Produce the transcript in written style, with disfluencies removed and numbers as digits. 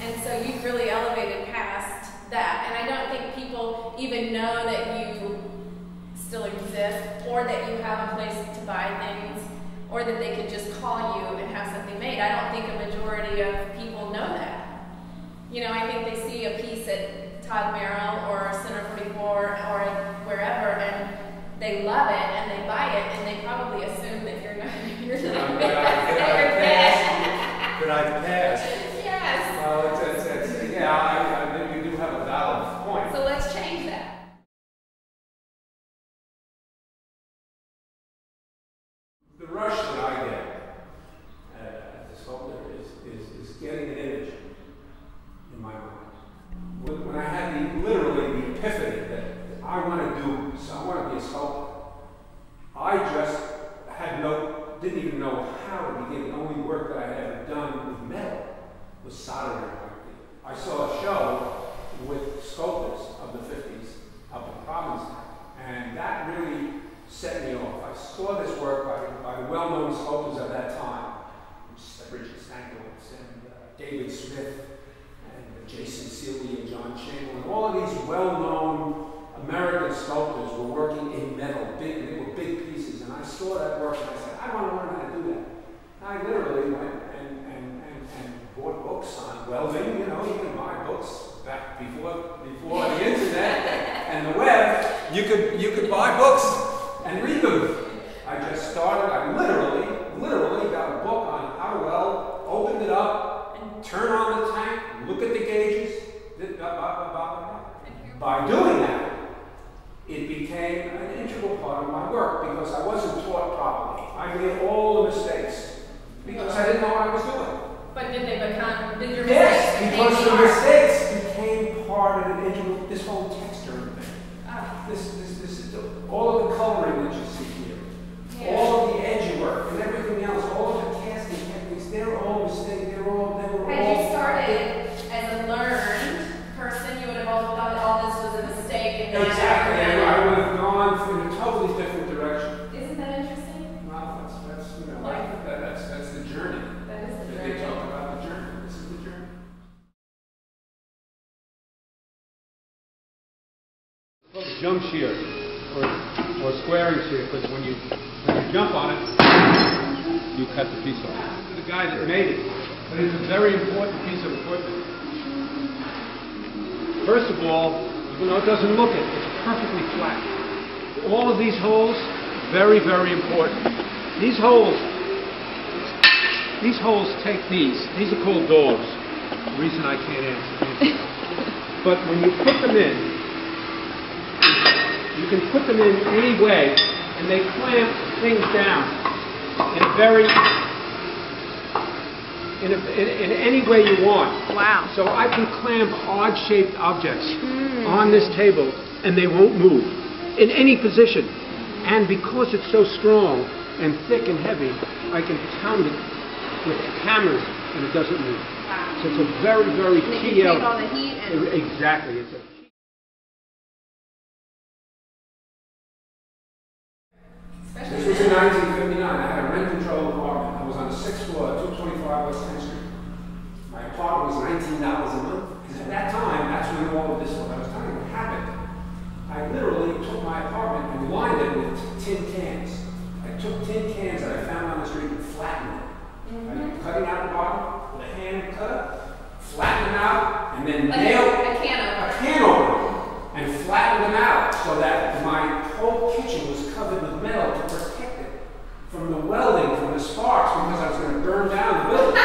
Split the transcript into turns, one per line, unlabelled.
And so you've really elevated past that. And I don't think people even know that you still exist, or that you have a place to buy things, or that they could just call you and have something made. I don't think a majority of people know that. You know, I think they see a piece at Todd Merrill or Center 44 or wherever, and they love it and they buy it, and they probably assume that you're not
Could I pass?
Yes.
Well, yeah, you do have a valid point.
So let's change that.
The rush that I get at the sculptor is getting an image in my mind. When I had literally the epiphany that I want to do, so I want to be a sculptor, I just didn't even know how to begin. The only work that I had ever done with metal was soldering. I saw a show with sculptors of the 50s up in Provincetown, and that really set me off. I saw this work by well-known sculptors of that time, Richard Stankiewicz and David Smith and Jason Seeley and John Chamberlain. All of these well-known American sculptors were working in metal. They were big pieces, and I saw that work and I said, I want to learn how to do that. And I literally went and bought books on welding. You know, you can buy books back before the internet and the web. You could buy books and read them. I just started. I literally got a book on how to weld, opened it up, and turn on the tank, look at the gauges. By doing that, it became an integral part of my work because I wasn't taught properly. I made all the mistakes because I didn't know what I was doing.
But did they become, did your mistakes
Yes, because the
part?
mistakes became part of an integral, this whole texture thing. All of the coloring that you see here, all of the edge work and everything else, all of the casting techniques, they're all mistakes. They were all.
Had you started as a learned person, you would have all thought all this was a mistake. And
exactly, and I would have gone in a totally different direction.
Isn't that interesting?
Well, that's the journey.
That is the
They
journey.
talk about the journey. This is the journey. Well, the jump shear or squaring shear, because when you jump on it, you cut the piece off. The guy that made it, but it's a very important piece of equipment. First of all, even though it doesn't look it, it's perfectly flat. All of these holes, very, very important. These holes take these are called doors. The reason I can't answer. But when you put them in, you can put them in any way, and they clamp things down in any way you want.
Wow.
So I can clamp odd-shaped objects on this table, and they won't move in any position. And because it's so strong and thick and heavy, I can pound it with hammers, and it doesn't move.
Wow.
So it's a very, very
And
key
it can take
element.
all the heat and
Exactly. It's a This was in 1959. I had a rent-controlled apartment. I was on the 6th floor, 225 West 10th Street. My apartment was $19 a month. Because at that time, that's when all of this was. I was telling you what happened. I literally took my apartment and lined it with tin cans. I took tin cans that I found on the street and flattened it. I cut it out the bottom with a hand cutter, flattened them out, and then nailed
a can
over them and flattened them out so that my whole kitchen was covered with metal to protect it from the welding, from the sparks, because I was going to burn down the building.